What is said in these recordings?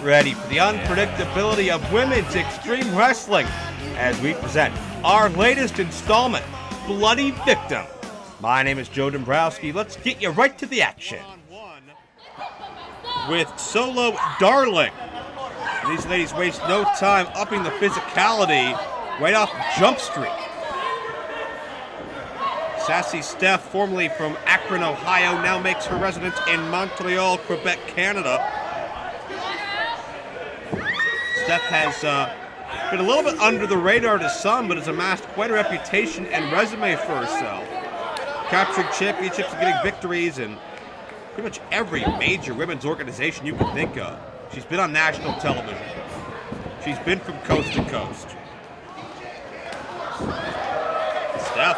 ready for the unpredictability of women's extreme wrestling as we present our latest installment, Bloody Victim. My name is Joe Dombrowski. Let's get you right to the action with Solo Darling. And these ladies waste no time upping the physicality right off Jump Street. Sassy Steph, formerly from Akron, Ohio, now makes her residence in Montreal, Quebec, Canada. Steph has been a little bit under the radar to some, but has amassed quite a reputation and resume for herself. Captured championships and getting victories in pretty much every major women's organization you can think of. She's been on national television. She's been from coast to coast. Steph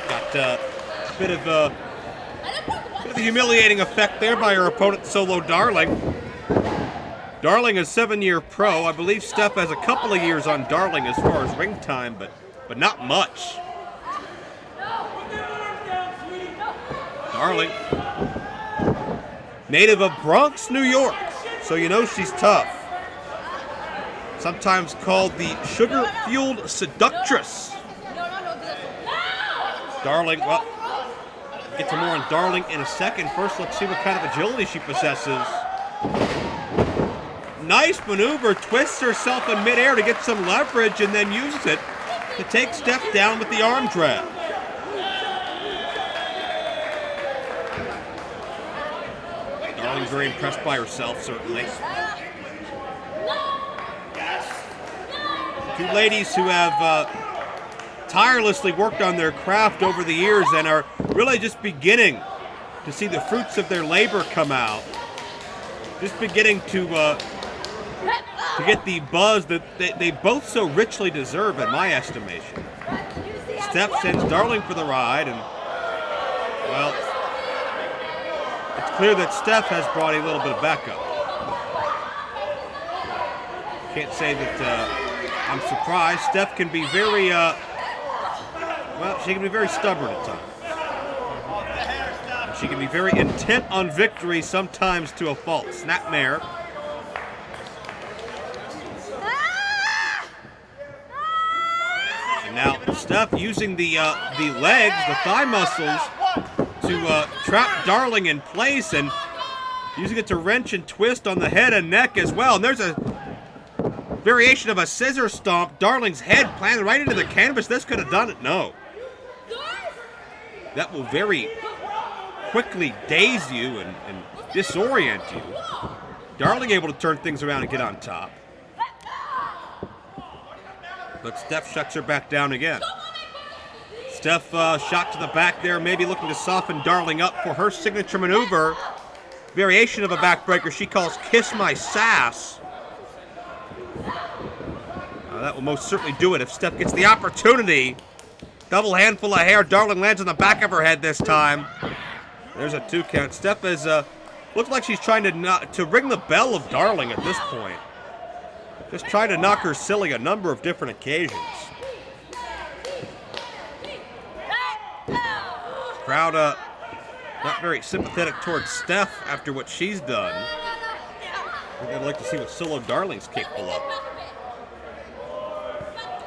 got a bit of a humiliating effect there by her opponent, Solo Darling. Darling is a 7-year pro. I believe Steph has a couple of years on Darling as far as ring time, but not much. Darling, native of Bronx, New York, so you know she's tough. Sometimes called the sugar-fueled seductress. Darling, well, we'll get to more on Darling in a second. First, let's see what kind of agility she possesses. Nice maneuver, twists herself in midair to get some leverage and then uses it to take Steph down with the arm drag. Darling's very impressed by herself, certainly. Two ladies who have tirelessly worked on their craft over the years and are really just beginning to see the fruits of their labor come out. Just beginning to get the buzz that they both so richly deserve, in my estimation. Steph sends Darling for the ride, and, well, it's clear that Steph has brought a little bit of backup. Can't say that I'm surprised. Steph can be very, she can be very stubborn at times. And she can be very intent on victory, sometimes to a fault. Snapmare. And now Steph using the legs, the thigh muscles, to trap Darling in place and using it to wrench and twist on the head and neck as well. And there's a variation of a scissor stomp. Darling's head planted right into the canvas. This could have done it. No. That will very quickly daze you and disorient you. Darling able to turn things around and get on top. But Steph shuts her back down again. Steph shot to the back there, maybe looking to soften Darling up for her signature maneuver. Variation of a backbreaker she calls Kiss My Sass. That will most certainly do it if Steph gets the opportunity. Double handful of hair. Darling lands on the back of her head this time. There's a 2 count. Steph is looks like she's trying to ring the bell of Darling at this point. Just trying to knock her silly a number of different occasions. Crowd not very sympathetic towards Steph after what she's done. I'd like to see what Solo Darling's capable of.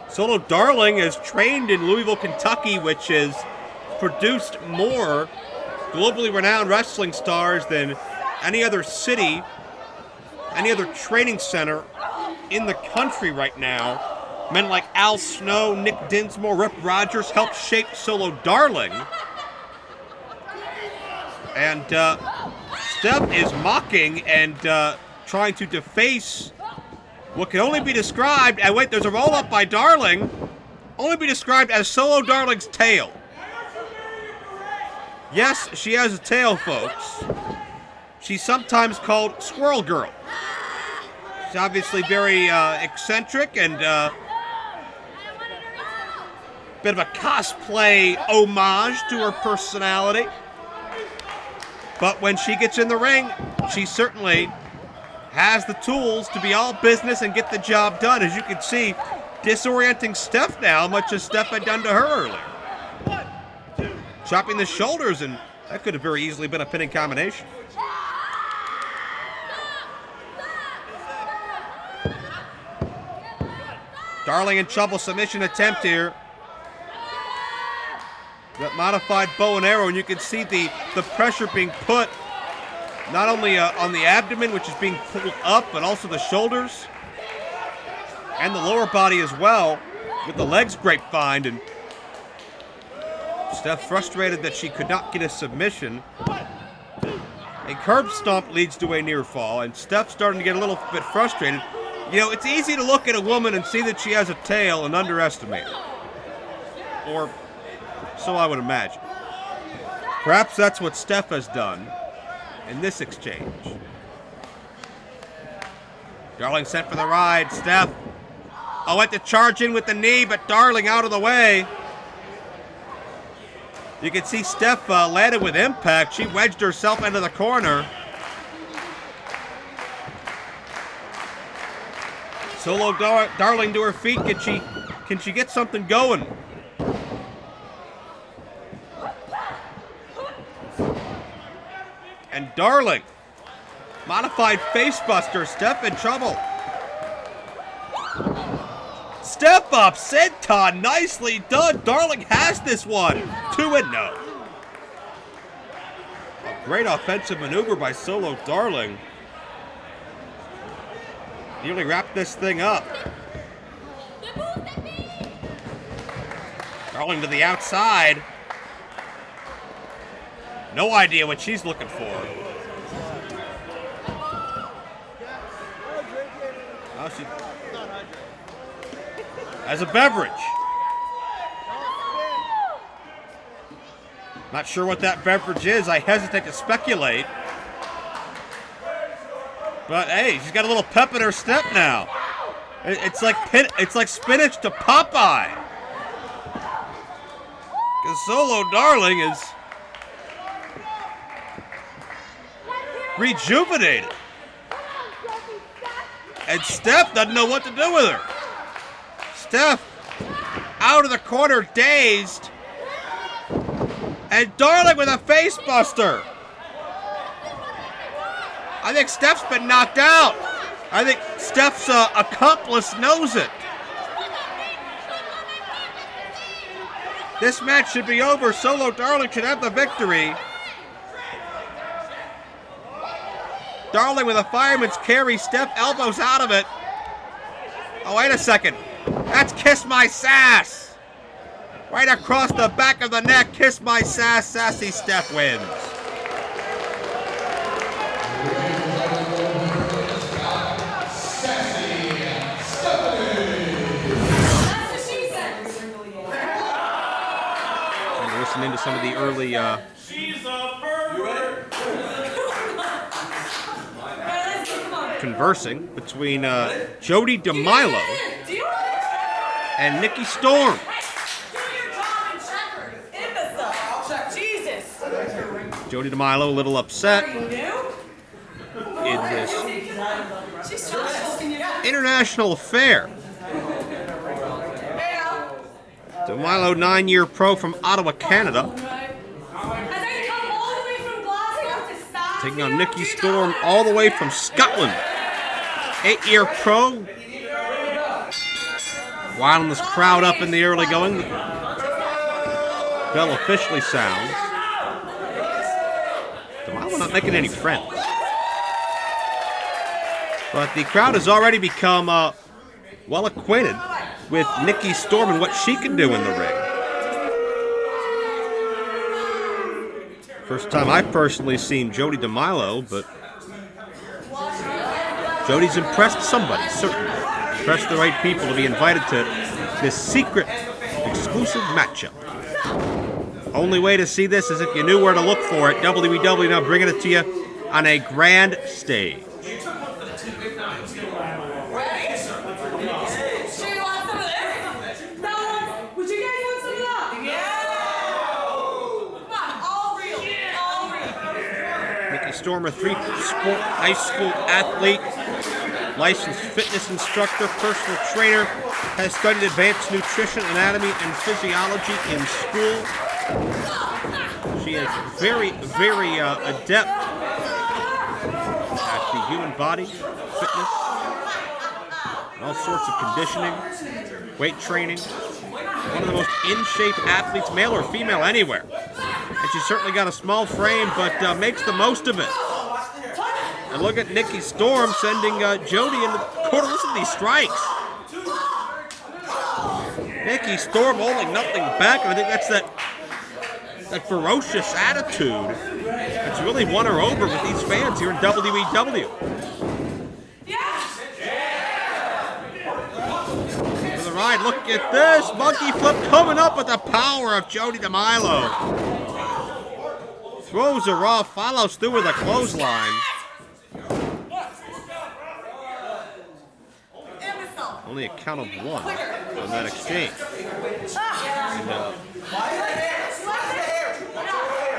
Solo Darling is trained in Louisville, Kentucky, which has produced more globally renowned wrestling stars than any other city, any other training center in the country right now. Men like Al Snow, Nick Dinsmore, Rip Rogers helped shape Solo Darling. And Steph is mocking and trying to deface what can only be described, and wait, there's a roll-up by Darling, only be described as Solo Darling's tail. Yes, she has a tail, folks. She's sometimes called Squirrel Girl. She's obviously very eccentric and bit of a cosplay homage to her personality. But when she gets in the ring, she certainly has the tools to be all business and get the job done. As you can see, disorienting Steph now, much as Steph had done to her earlier. Chopping the shoulders, and that could have very easily been a pinning combination. Darling in trouble. Submission attempt here. That modified bow and arrow, and you can see the pressure being put not only on the abdomen, which is being pulled up, but also the shoulders and the lower body as well, with the legs grapevine. And Steph frustrated that she could not get a submission. A curb stomp leads to a near fall, and Steph's starting to get a little bit frustrated. You know, it's easy to look at a woman and see that she has a tail and underestimate her. Or so I would imagine. Perhaps that's what Steph has done in this exchange. Darling sent for the ride. Steph went to charge in with the knee, but Darling out of the way. You can see Steph landed with impact. She wedged herself into the corner. Solo Darling to her feet. Can she get something going? And Darling, modified facebuster. Steph in trouble. Step up, senton, nicely done. Darling has this one. 2-0. A great offensive maneuver by Solo Darling. Nearly wrapped this thing up. Darling to the outside. No idea what she's looking for. Oh, she has a beverage. Not sure what that beverage is. I hesitate to speculate. But hey, she's got a little pep in her step now. It's like spinach to Popeye. Because Solo Darling is rejuvenated. And Steph doesn't know what to do with her. Steph out of the corner, dazed. And Darling with a face buster. I think Steph's been knocked out. I think Steph's accomplice knows it. This match should be over. Solo Darling should have the victory. Darling with a fireman's carry. Steph elbows out of it. Oh, wait a second. That's Kiss My Sass. Right across the back of the neck. Kiss My Sass. Sassy Steph wins. And listen into some of the early conversing between Jody DeMilo and Nikki Storm. Jody DeMilo a little upset in this international affair. DeMilo, 9-year pro from Ottawa, Canada. Taking on Nikki Storm all the way from Scotland. 8-year pro. Winding this crowd up in the early going. The bell officially sounds. DeMilo not making any friends. But the crowd has already become well acquainted with Nikki Storm and what she can do in the ring. First time I've personally seen Jody DeMilo, but Jody's impressed somebody, certainly. Impressed the right people to be invited to this secret, exclusive matchup. Only way to see this is if you knew where to look for it. WEW now bringing it to you on a grand stage. Storm, a three-sport high school athlete, licensed fitness instructor, personal trainer, has studied advanced nutrition, anatomy, and physiology in school. She is very, very adept at the human body, fitness. all sorts of conditioning, weight training. One of the most in-shape athletes, male or female, anywhere. And she's certainly got a small frame, but makes the most of it. And look at Nikki Storm sending Jody into the corner. Listen to these strikes. Nikki Storm holding nothing back. I think that's that ferocious attitude that's really won her over with these fans here in WEW. For the ride, look at this. Monkey flip coming up with the power of Jody DeMilo. Throws her off, follows through with a clothesline. Only a count of one on that exchange.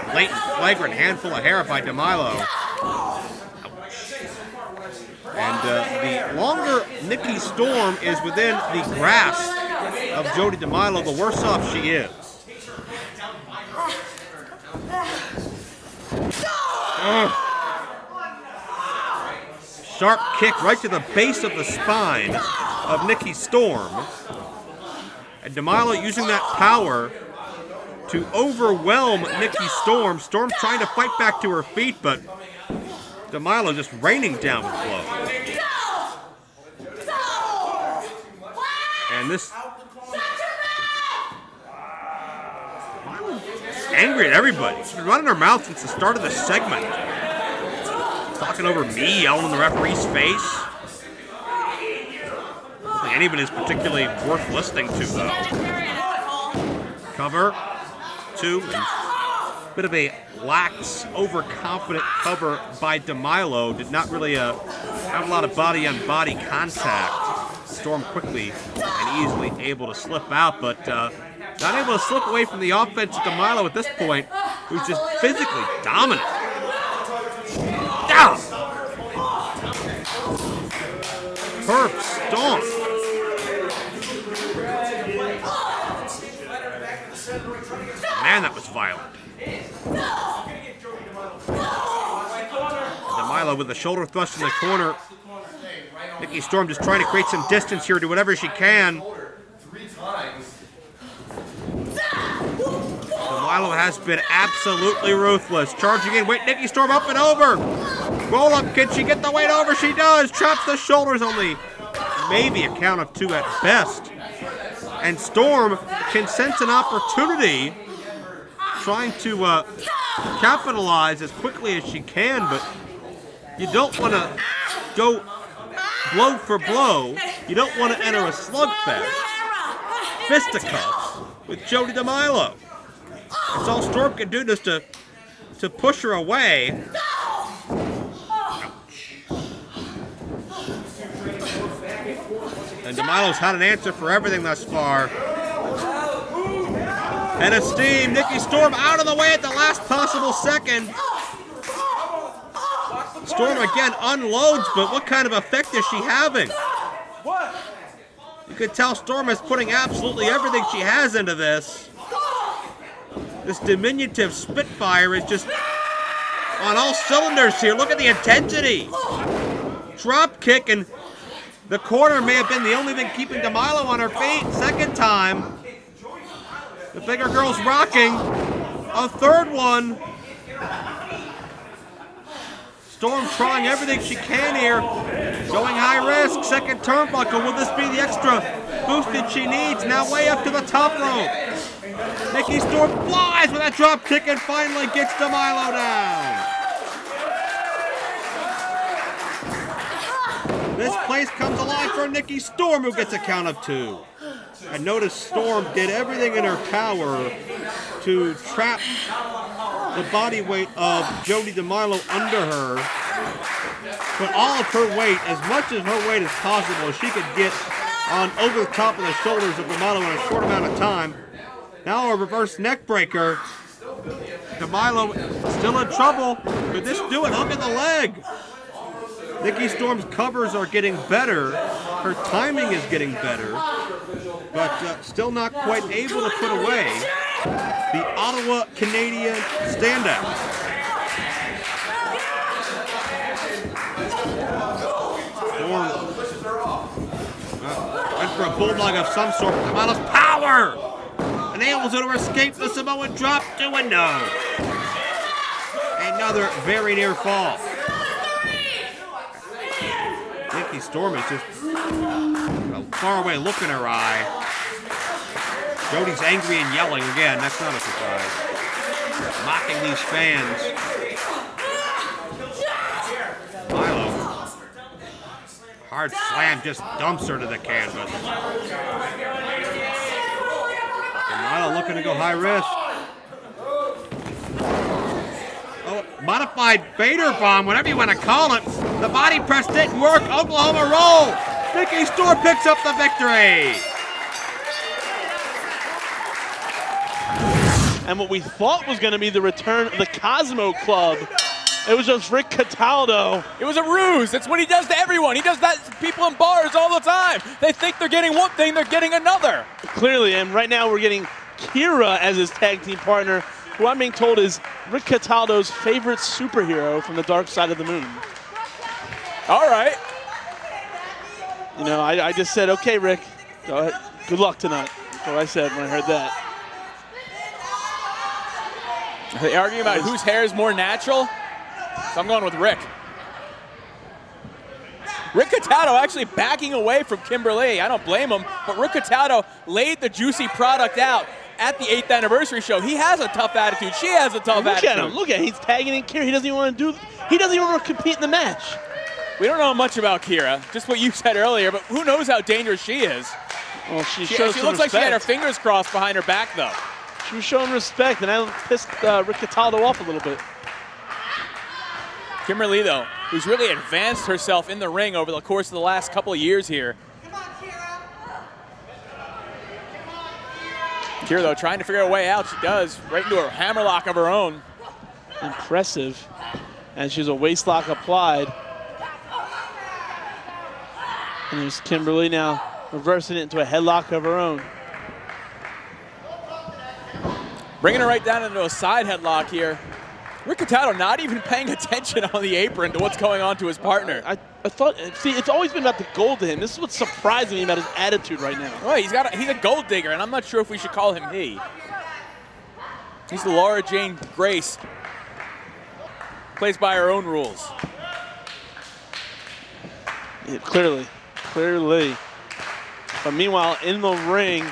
And, blatant, flagrant handful of hair by DeMilo. And the longer Nikki Storm is within the grasp of Jody DeMilo, the worse off she is. Sharp kick right to the base of the spine of Nikki Storm. And DeMilo using that power to overwhelm Nikki Storm. Storm trying to fight back to her feet, but DeMilo just raining down with blows. And this... DeMilo's angry at everybody. She's been running her mouth since the start of the segment. Talking over me, yelling in the referee's face. I don't think any of it is particularly worth listening to, though. Cover. Two. And a bit of a lax, overconfident cover by DeMilo. Did not really have a lot of body-on-body contact. Storm quickly and easily able to slip out, but not able to slip away from the offense of DeMilo at this point, who's just physically dominant. Down! Perp stomp. Man, that was violent. DeMilo with the shoulder thrust in the corner. Nikki Storm just trying to create some distance here, do whatever she can. DeMilo has been absolutely ruthless. Charging in, wait, Nikki Storm up and over. Roll up, can she get the weight over? She does. Traps the shoulders, only maybe a count of two at best. And Storm can sense an opportunity, trying to capitalize as quickly as she can, but you don't want to go blow for blow. You don't want to enter a slugfest. Fisticuffs with Jody DeMilo. That's all Storm can do, just to push her away. And DeMilo's had an answer for everything thus far. And a steam. Nikki Storm out of the way at the last possible second. Storm again unloads, but what kind of effect is she having? You could tell Storm is putting absolutely everything she has into this. This diminutive Spitfire is just on all cylinders here. Look at the intensity. Drop kick, and the corner may have been the only thing keeping DeMilo on her feet. Second time. The bigger girl's rocking. A third one. Storm trying everything she can here. Going high risk. Second turnbuckle. Will this be the extra boost that she needs? Now way up to the top rope. Nikki Storm flies with that drop kick and finally gets DeMilo down. This place comes alive for Nikki Storm, who gets a count of two. And notice Storm did everything in her power to trap the body weight of Jody DeMilo under her. But all of her weight, as much as her weight as possible, she could get on over the top of the shoulders of DeMilo in a short amount of time. Now a reverse neck breaker. DeMilo still in trouble. Could this do it? Hook in the leg. Nikki Storm's covers are getting better. Her timing is getting better. But still not quite able to put away the Ottawa Canadian standout. Storm bulldog of some sort. Kamala's power! Enables her to escape the Samoan drop to a no. Another very near fall. Nikki Storm is just a faraway look in her eye. Jody's angry and yelling again. That's not a surprise. Mocking these fans. Milo. Hard slam just dumps her to the canvas. And Milo looking to go high risk. Oh, modified Vader bomb, whatever you want to call it. The body press didn't work. Oklahoma roll. Nikki Storm picks up the victory. And what we thought was going to be the return of the Cosmo Club, it was just Rick Cataldo. It was a ruse. That's what he does to everyone. He does that to people in bars all the time. They think they're getting one thing, they're getting another. Clearly, and right now we're getting Kira as his tag team partner, who I'm being told is Rick Cataldo's favorite superhero from the dark side of the moon. All right. You know, I just said, okay, Rick, go ahead. Good luck tonight. That's what I said when I heard that. Are they arguing about whose hair is more natural? So I'm going with Rick. Rick Cataldo actually backing away from Kimberly. I don't blame him, but Rick Cataldo laid the juicy product out at the 8th anniversary show. He has a tough attitude. She has a tough attitude. Look at him. Look at him. He's tagging in Kira. He doesn't even want to he doesn't even want to compete in the match. We don't know much about Kira, just what you said earlier, but who knows how dangerous she is. Well, she looks like she had her fingers crossed behind her back, though. She was showing respect, and that pissed Rick Cataldo off a little bit. Kimberly, though, who's really advanced herself in the ring over the course of the last couple of years here. Come on, Kira. Kira, though, trying to figure a way out. She does, right into her hammerlock of her own. Impressive. And she's a waist lock applied. And there's Kimberly now reversing it into a headlock of her own. Bringing her right down into a side headlock here. Rick Cataldo not even paying attention on the apron to what's going on to his partner. I thought, see, it's always been about the gold to him. This is what's surprising me about his attitude right now. Well, he's a gold digger, and I'm not sure if we should call him he. He's the Laura Jane Grace. Plays by her own rules. Yeah, clearly. But meanwhile, in the ring,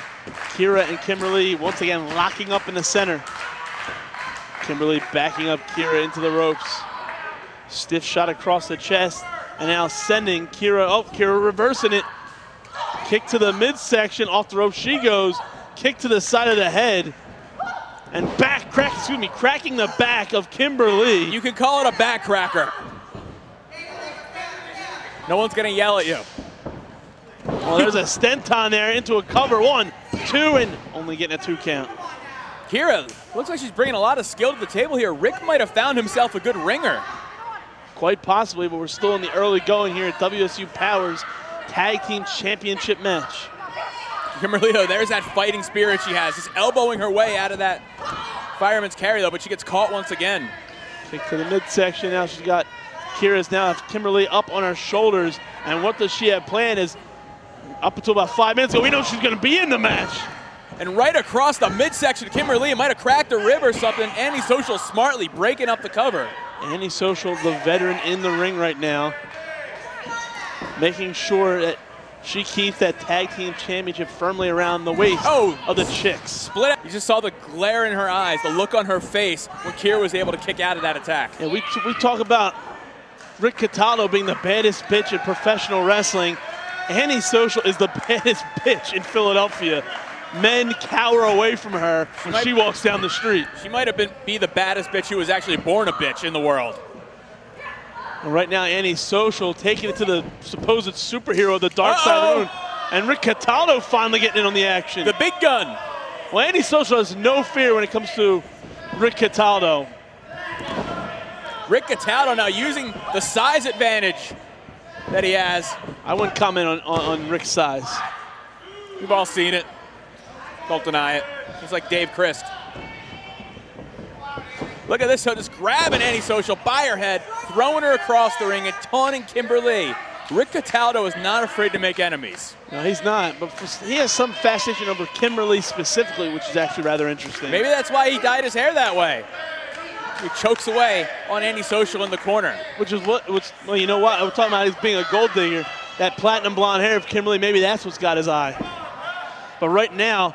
Kira and Kimberly once again locking up in the center. Kimberly backing up Kira into the ropes. Stiff shot across the chest, and now sending Kira, Kira reversing it. Kick to the midsection, off the rope she goes. Kick to the side of the head. And cracking the back of Kimberly. You can call it a back cracker. No one's gonna yell at you. Well, there's a stenton there into a cover. 1, 2, and only getting a 2 count. Kira looks like she's bringing a lot of skill to the table here. Rick might have found himself a good ringer. Quite possibly, but we're still in the early going here at WSU Power's Tag Team Championship match. Kimberly, though, there's that fighting spirit she has, just elbowing her way out of that fireman's carry, though, but she gets caught once again. Kick to the midsection. Now she's got Kimberly up on her shoulders, and what does she have planned is, up until about 5 minutes ago, we know she's going to be in the match. And right across the midsection, Kimberly might have cracked a rib or something. Antisocial smartly breaking up the cover. Antisocial, the veteran in the ring right now, making sure that she keeps that tag team championship firmly around the waist of the chicks. Split up. You just saw the glare in her eyes, the look on her face when Kira was able to kick out of that attack. And we talk about Rick Cataldo being the baddest bitch in professional wrestling. Antisocial is the baddest bitch in Philadelphia. Men cower away from her when she walks down the street. She might have be the baddest bitch who was actually born a bitch in the world. And right now, Antisocial taking it to the supposed superhero of the dark side of the moon. And Rick Cataldo finally getting in on the action. The big gun. Well, Antisocial has no fear when it comes to Rick Cataldo. Rick Cataldo now using the size advantage that he has. I wouldn't comment on Rick's size. We've all seen it. Don't deny it. He's like Dave Christ. Look at this, so just grabbing Antisocial by her head, throwing her across the ring and taunting Kimberly. Rick Cataldo is not afraid to make enemies. No, he's not, but he has some fascination over Kimberly specifically, which is actually rather interesting. Maybe that's why he dyed his hair that way. He chokes away on Antisocial in the corner. Which is well, you know what? We're talking about his being a gold digger. That platinum blonde hair of Kimberly, maybe that's what's got his eye. But right now,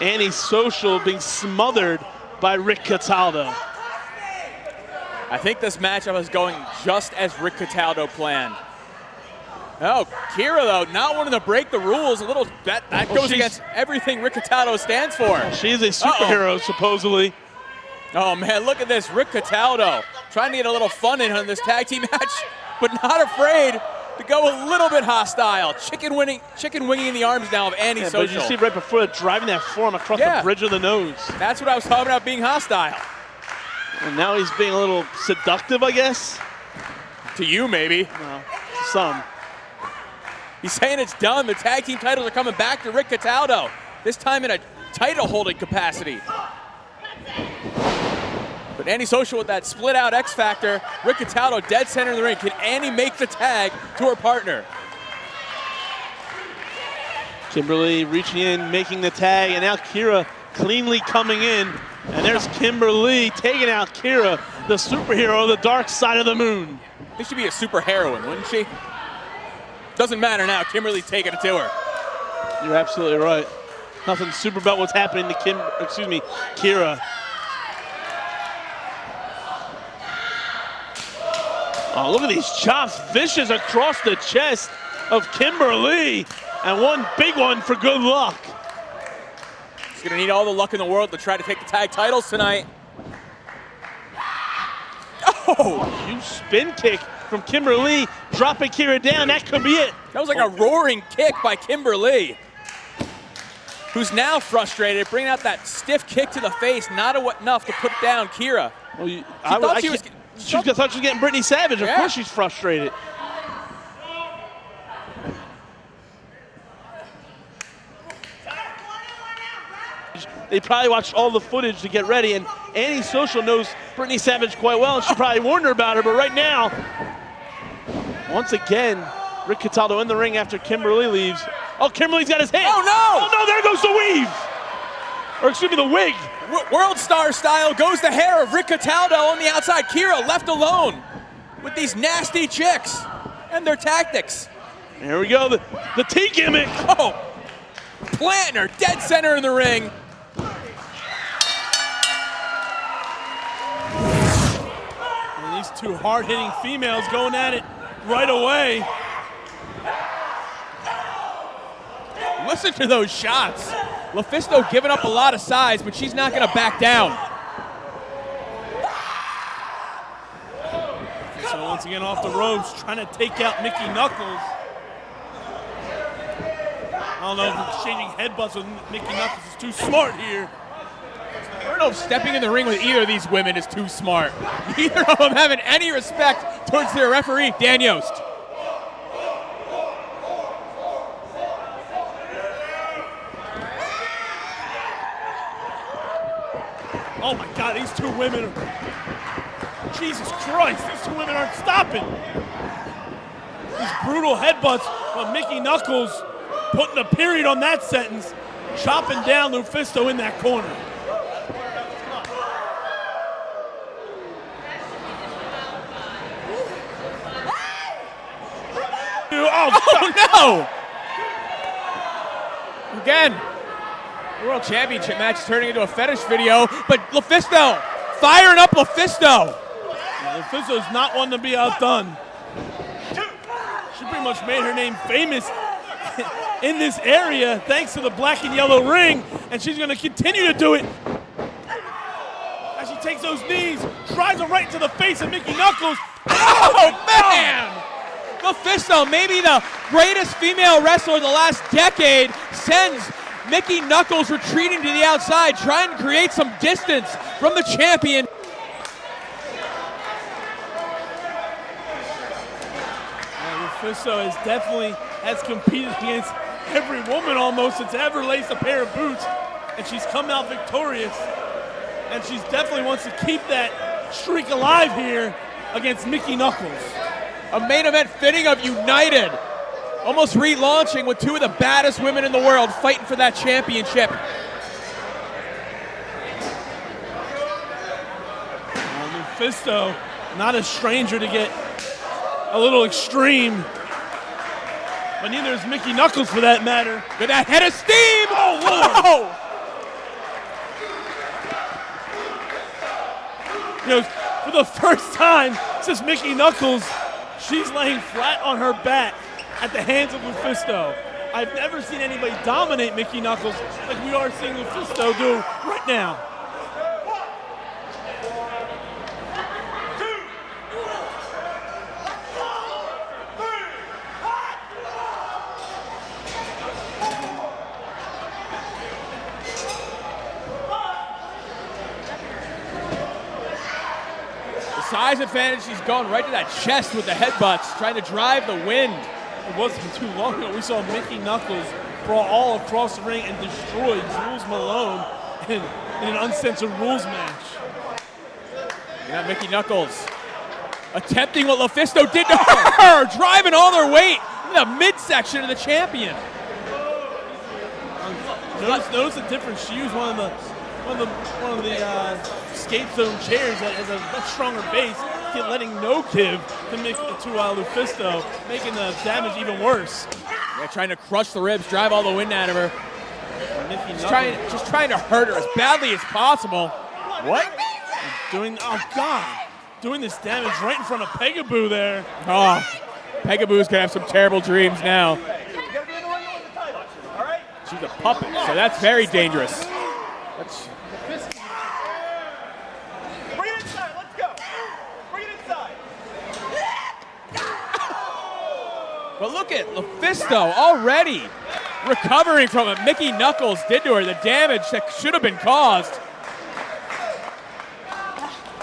Antisocial being smothered by Rick Cataldo. I think this matchup is going just as Rick Cataldo planned. Oh, Kira, though, not wanting to break the rules. A little that goes against everything Rick Cataldo stands for. She's a superhero, supposedly. Oh, man, look at this. Rick Cataldo trying to get a little fun in on this tag team match, but not afraid to go a little bit hostile. Chicken winging in the arms now of Antisocial. Yeah, but you see right before that, driving that forearm across the bridge of the nose. That's what I was talking about, being hostile. And now he's being a little seductive, I guess. To you, maybe. Well, some. He's saying it's done. The tag team titles are coming back to Rick Cataldo, this time in a title-holding capacity. But Antisocial with that split-out X Factor. Rick Cataldo dead center in the ring. Can Annie make the tag to her partner? Kimberly reaching in, making the tag, and now Kira cleanly coming in. And there's Kimberly taking out Kira, the superhero of the dark side of the moon. This should be a super heroine, wouldn't she? Doesn't matter now. Kimberly's taking it to her. You're absolutely right. Nothing super about what's happening to Kira. Oh, look at these chops, vicious across the chest of Kimberly, and one big one for good luck. She's gonna need all the luck in the world to try to take the tag titles tonight. Oh! Huge spin kick from Kimberly, dropping Kira down. That could be it. That was like a roaring kick by Kimberly, who's now frustrated, bringing out that stiff kick to the face, not enough to put down Kira. Well, she thought she was getting Brittany Savage. Of course she's frustrated. They probably watched all the footage to get ready, and Antisocial knows Brittany Savage quite well, and she probably warned her about her, but right now, once again, Rick Cataldo in the ring after Kimberly leaves. Oh, Kimberly's got his hand. Oh, no! Oh, no, there goes the weave. Or excuse me, the wig. World Star style goes the hair of Rick Cataldo on the outside. Kira left alone with these nasty chicks and their tactics. There we go, the T gimmick. Oh, planting her dead center in the ring. And these two hard-hitting females going at it right away. Listen to those shots. LuFisto giving up a lot of size, but she's not going to back down. So once again off the ropes, trying to take out Mickey Knuckles. I don't know if exchanging headbutts with Mickey Knuckles is too smart here. I don't know if stepping in the ring with either of these women is too smart. Neither of them having any respect towards their referee, Dan Yost. Oh my God, these two women Jesus Christ, these two women aren't stopping. These brutal headbutts of Mickey Knuckles putting a period on that sentence, chopping down LuFisto in that corner. Oh no! Again, the World Championship match is turning into a fetish video, but LuFisto firing up LuFisto. LuFisto's not one to be outdone. She pretty much made her name famous in this area thanks to the black and yellow ring, and she's going to continue to do it. As she takes those knees, drives them right into the face of Mickey Knuckles. Oh man! LuFisto, maybe the greatest female wrestler of the last decade, sends Mickey Knuckles retreating to the outside, trying to create some distance from the champion. LuFisto has competed against every woman almost that's ever laced a pair of boots, and she's come out victorious. And she's definitely wants to keep that streak alive here against Mickey Knuckles. A main event fitting of United. Almost relaunching with two of the baddest women in the world fighting for that championship. Lufisto, not a stranger to get a little extreme. But neither is Mickey Knuckles for that matter. With that head of steam! Oh, Lord! You know, for the first time since Mickey Knuckles, she's laying flat on her back at the hands of Lufisto. I've never seen anybody dominate Mickey Knuckles like we are seeing Lufisto do right now. Size advantage, she's going right to that chest with the headbutts, trying to drive the wind. It wasn't too long ago we saw Mickey Knuckles brawl all across the ring and destroy Jules Malone in an uncensored rules match. Yeah, Mickey Knuckles attempting what Lufisto did to her, driving all their weight in the midsection of the champion. Notice the difference. She used one of the escape zone chairs that has a much stronger base, letting no give to Lufisto, making the damage even worse. Yeah, trying to crush the ribs, drive all the wind out of her. Just trying to hurt her as badly as possible. What? Doing this damage right in front of Pegaboo there. Oh, Pegaboo's gonna have some terrible dreams now. She's a puppet, so that's very dangerous. Bring it inside, let's go. Bring it inside. But look at Lufisto already recovering from what Mickey Knuckles did to her, the damage that should have been caused.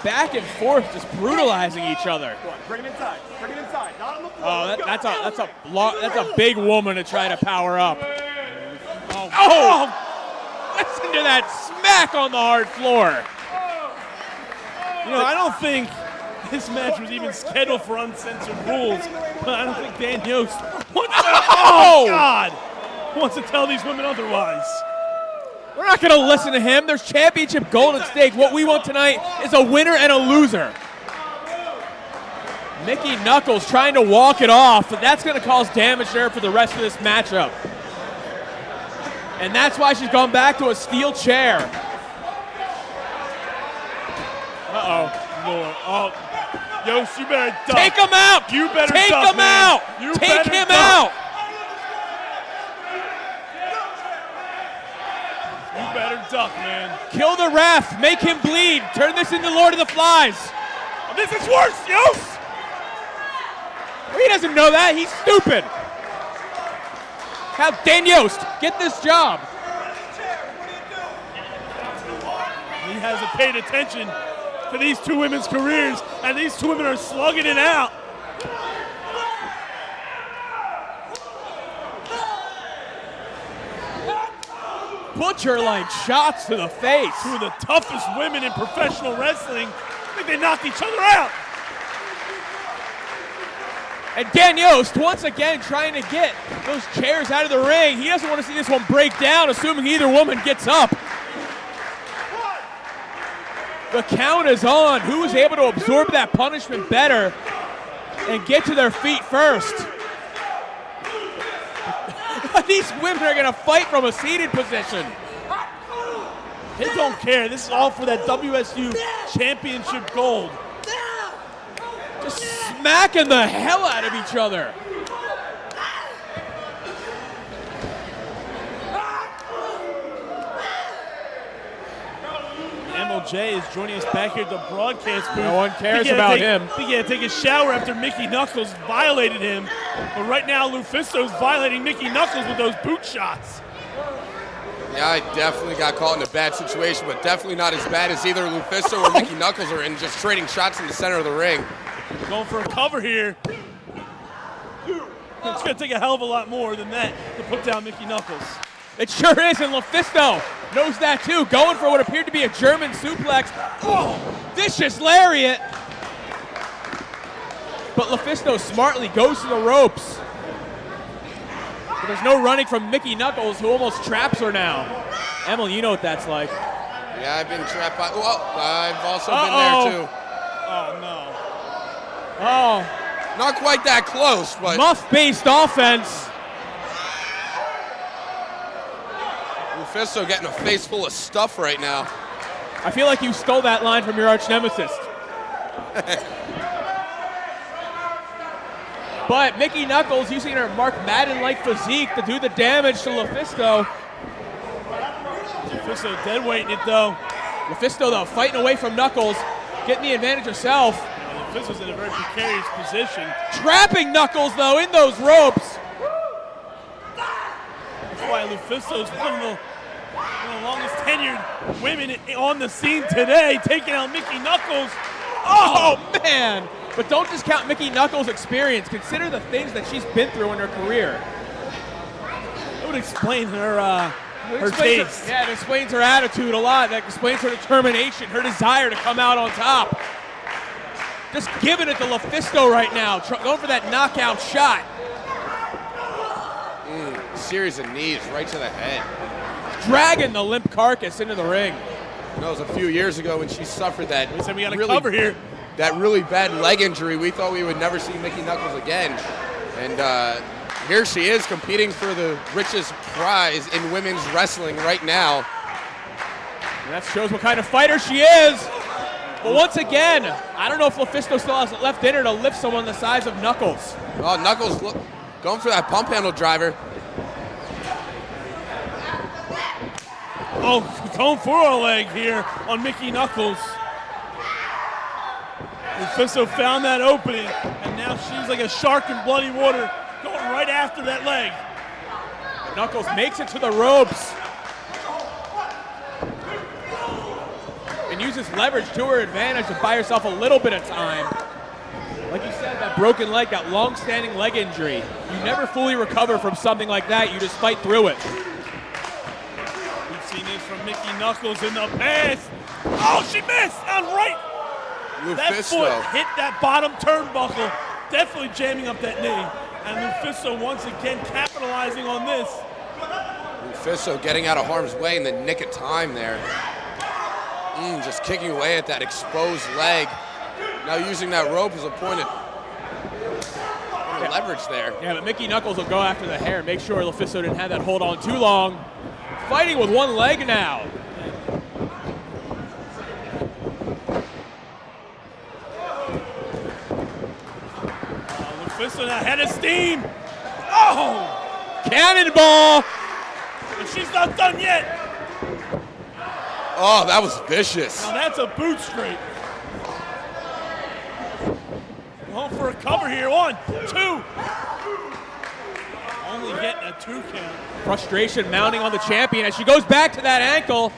Back and forth, just brutalizing each other. Go on, bring it inside. Bring it inside. Not on the floor. Oh, that's a big woman to try to power up. Oh! Listen to that smack on the hard floor. You know, I don't think this match was even scheduled for uncensored rules, but I don't think Dan Yost wants to tell these women otherwise. We're not going to listen to him. There's championship gold at stake. What we want tonight is a winner and a loser. Mickey Knuckles trying to walk it off, but that's going to cause damage there for the rest of this matchup. And that's why she's gone back to a steel chair. Lord. Oh, Yost, you better duck. Take him out. You better Take duck, him man. out. You Take better him duck. out. You better duck, man. Kill the ref. Make him bleed. Turn this into Lord of the Flies. Oh, this is worse, Yost. He doesn't know that. He's stupid. Have Dan Yost get this job. He hasn't paid attention to these two women's careers, and these two women are slugging it out. Butcher-like shots to the face. Two of the toughest women in professional wrestling. I think they knocked each other out. And Dan Yost once again trying to get those chairs out of the ring. He doesn't want to see this one break down, assuming either woman gets up. The count is on. Who is able to absorb that punishment better and get to their feet first? These women are going to fight from a seated position. They don't care. This is all for that WSU championship gold. Just smacking the hell out of each other. MLJ is joining us back here at the broadcast booth. No one cares about him. He had to take a shower after Mickey Knuckles violated him. But right now, Lufisto's violating Mickey Knuckles with those boot shots. Yeah, I definitely got caught in a bad situation, but definitely not as bad as either Lufisto or Mickey Knuckles are in, just trading shots in the center of the ring. Going for a cover here. It's going to take a hell of a lot more than that to put down Mickey Knuckles. It sure is, and Lufisto knows that too. Going for what appeared to be a German suplex. Oh, vicious lariat. But LuFisto smartly goes to the ropes. But there's no running from Mickey Knuckles, who almost traps her now. Emily, you know what that's like. Yeah, I've been trapped by. Well, I've also been there too. Oh, no. Oh, Not quite that close, but muff-based offense. Lufisto getting a face full of stuff right now. I feel like you stole that line from your arch nemesis. But Mickey Knuckles using her Mark Madden-like physique to do the damage to LuFisto. LuFisto dead weighting it, though. LuFisto, though, fighting away from Knuckles, getting the advantage herself. LuFisto's in a very precarious position. Trapping Knuckles, though, in those ropes. That's why LuFisto's one of the longest tenured women on the scene today, taking out Mickey Knuckles. Oh, man. But don't discount Mickey Knuckles' experience. Consider the things that she's been through in her career. It would explain her Explains taste. it explains her attitude a lot. That explains her determination, her desire to come out on top. Just giving it to LuFisto right now, going for that knockout shot. Series of knees right to the head. Dragging the limp carcass into the ring. That was a few years ago when she suffered that. We said we got to really, cover here. That really bad leg injury. We thought we would never see Mickey Knuckles again. And here she is competing for the richest prize in women's wrestling right now. And that shows what kind of fighter she is. But once again, I don't know if LuFisto still has it left in her to lift someone the size of Knuckles. Oh, Knuckles going for that pump handle driver. Oh, going for a leg here on Mickey Knuckles. LuFisto found that opening, and now she's like a shark in bloody water, going right after that leg. Knuckles makes it to the ropes. And uses leverage to her advantage to buy herself a little bit of time. Like you said, that broken leg, that long-standing leg injury. You never fully recover from something like that. You just fight through it. We've seen this from Mickey Knuckles in the past. Oh, she missed on right. That foot hit that bottom turnbuckle, definitely jamming up that knee. And LuFisto once again capitalizing on this. LuFisto getting out of harm's way in the nick of time there. Just kicking away at that exposed leg. Now using that rope as a point of leverage there. Yeah, but Mickey Knuckles will go after the hair, make sure LuFisto didn't have that hold on too long. Fighting with one leg now. LuFisto now head of steam. Oh! Cannonball! And she's not done yet. Oh, that was vicious. Now that's a boot scrape. Going for a cover here. 1, 2. Only getting a 2 count. Frustration mounting on the champion as she goes back to that ankle.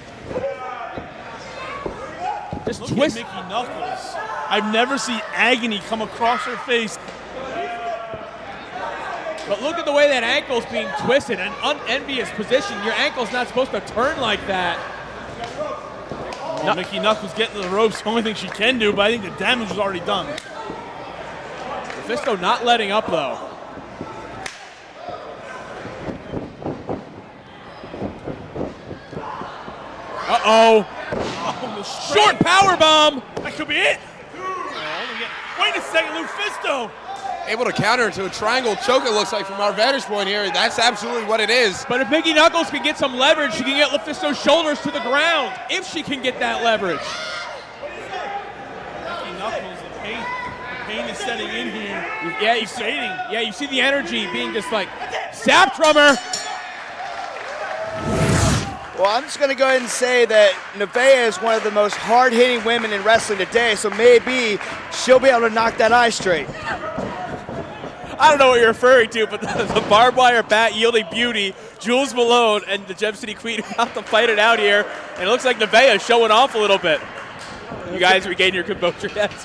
Just Look twist. at Mickey Knuckles. I've never seen agony come across her face. But look at the way that ankle's being twisted. An unenvious position. Your ankle's not supposed to turn like that. Oh, Mickey Knuckles getting to the ropes. The only thing she can do, but I think the damage was already done. LuFisto not letting up, though. Uh-oh. Oh, the Short power bomb. That could be it. Wait a second, LuFisto. Able to counter into a triangle choke, it looks like, from our vantage point here. That's absolutely what it is. But if Mickey Knuckles can get some leverage, she can get LuFisto's shoulders to the ground. If she can get that leverage. Mickey Knuckles, the pain is setting in here. Yeah, you fading. Yeah, you see the energy being just like sapped from her. Well, I'm just going to go ahead and say that Nevaeh is one of the most hard-hitting women in wrestling today, so maybe she'll be able to knock that eye straight. I don't know what you're referring to, but the barbed wire bat yielding beauty, Jules Malone and the Gem City Queen about to fight it out here, and it looks like Nevaeh is showing off a little bit. You guys regain your composure. Yes,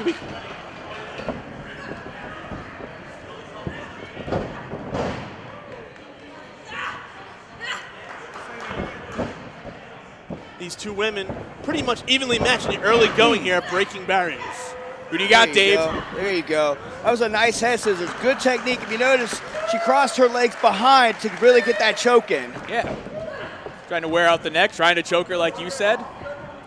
These two women pretty much evenly matched in the early going here, breaking barriers. Who do you got, Dave? There you go. That was a nice head scissors. Good technique. If you notice, she crossed her legs behind to really get that choke in. Yeah. Trying to wear out the neck, trying to choke her like you said.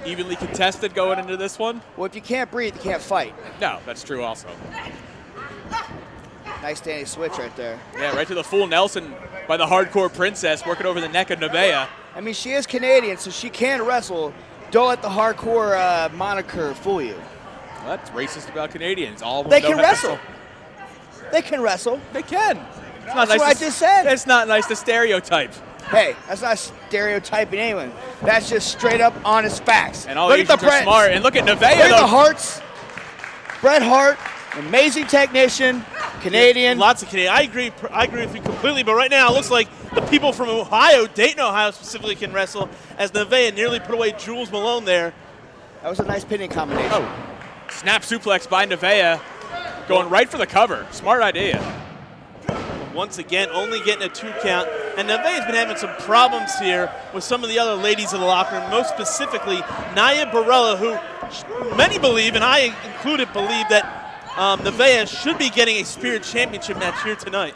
Evenly contested going into this one. Well, if you can't breathe, you can't fight. No, that's true also. Nice standing switch right there. Yeah, right to the full Nelson by the Hardcore Princess, working over the neck of Nevaeh. I mean, she is Canadian, so she can wrestle. Don't let the Hardcore moniker fool you. Well, that's racist about Canadians. All of them They don't can have wrestle. They can wrestle. They can. It's not That's what I just said. It's not nice to stereotype. Hey, that's not stereotyping anyone. That's just straight up honest facts. And all look at the Asians are smart. And look at Nevaeh. Look at the Harts. Bret Hart, amazing technician, Canadian. Yeah, lots of Canadian. I agree with you completely, but right now it looks like the people from Ohio, Dayton, Ohio specifically, can wrestle, as Nevaeh nearly put away Jules Malone there. That was a nice pinning combination. Oh, snap suplex by Nevaeh, going right for the cover. Smart idea. Once again, only getting a 2 count. And Nevaeh's been having some problems here with some of the other ladies in the locker room, most specifically Nia Barella, who many believe, and I included, believe that Nevaeh should be getting a Spirit Championship match here tonight.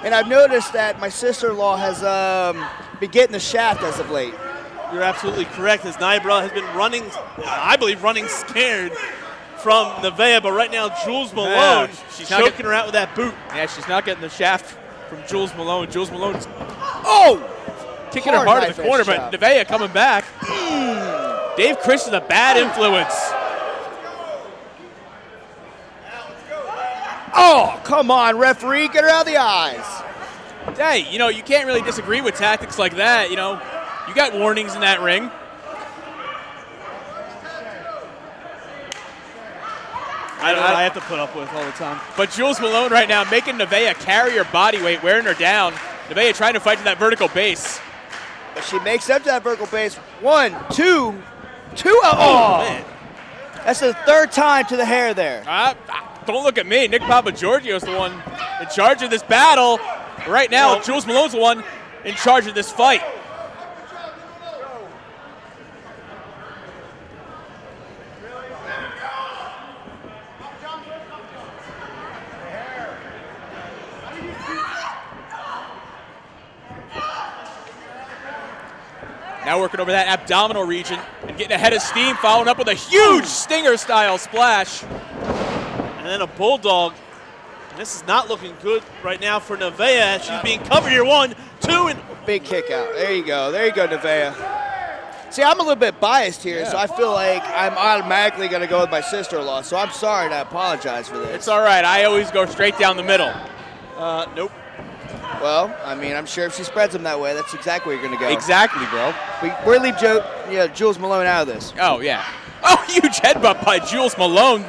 And I've noticed that my sister-in-law has been getting the shaft as of late. You're absolutely correct, as Nia Barella has been running, I believe, running scared from Nevaeh, but right now Jules Malone, she's choking her out with that boot. Yeah, she's not getting the shaft from Jules Malone. Jules Malone's kicking her Hard hard in knife the corner, edge but chop. Nevaeh coming back. Dave Chris is a bad influence. Oh, come on, referee, get her out of the eyes. Hey, you know, you can't really disagree with tactics like that. You know, you got warnings in that ring. I have to put up with all the time. But Jules Malone right now making Nevaeh carry her body weight, wearing her down. Nevaeh trying to fight to that vertical base. But she makes up to that vertical base. 1, 2, 2. Oh, Man. that's the third time to the hair there. Don't look at me. Nick Papagiorgio is the one in charge of this battle. Right now, Jules Malone's the one in charge of this fight. Now working over that abdominal region and getting ahead of steam, following up with a huge Stinger-style splash. And then a bulldog. And this is not looking good right now for Nevaeh. She's being covered here. 1, 2, and Big kick out. There you go. There you go, Nevaeh. See, I'm a little bit biased here, so I feel like I'm automatically going to go with my sister-in-law. So I'm sorry and I apologize for this. It's all right. I always go straight down the middle. nope. Well, I mean, I'm sure if she spreads them that way, that's exactly where you're going to go. Exactly, bro. We're leave Jules Malone out of this. Oh, yeah. Oh, huge headbutt by Jules Malone.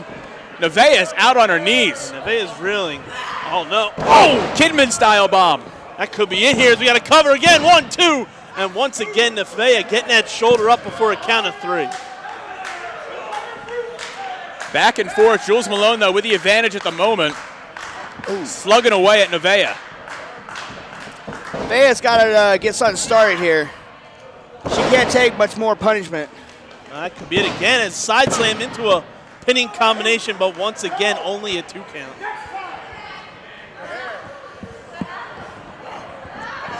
Nevaeh is out on her knees. Nevaeh's reeling. Oh, no. Oh, Kidman-style bomb. That could be it here as we got to cover again. 1, 2. And once again, Nevaeh getting that shoulder up before a count of 3. Back and forth. Jules Malone, though, with the advantage at the moment. Ooh. Slugging away at Nevaeh. Nevaeh's got to get something started here. She can't take much more punishment. That could be it again as side slam into a pinning combination, but once again, only a 2 count.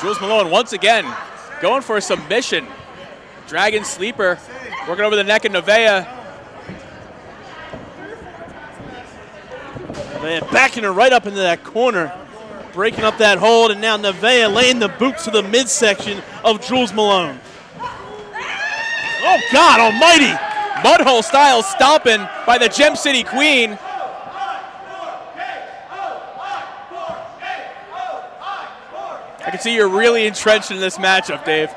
Jules Malone once again going for a submission. Dragon sleeper working over the neck of Nevaeh. Nevaeh backing her right up into that corner, breaking up that hold, and now Nevaeh laying the boot to the midsection of Jules Malone. Oh, God almighty! Mudhole style stomping by the Gem City Queen. I can see you're really entrenched in this matchup, Dave.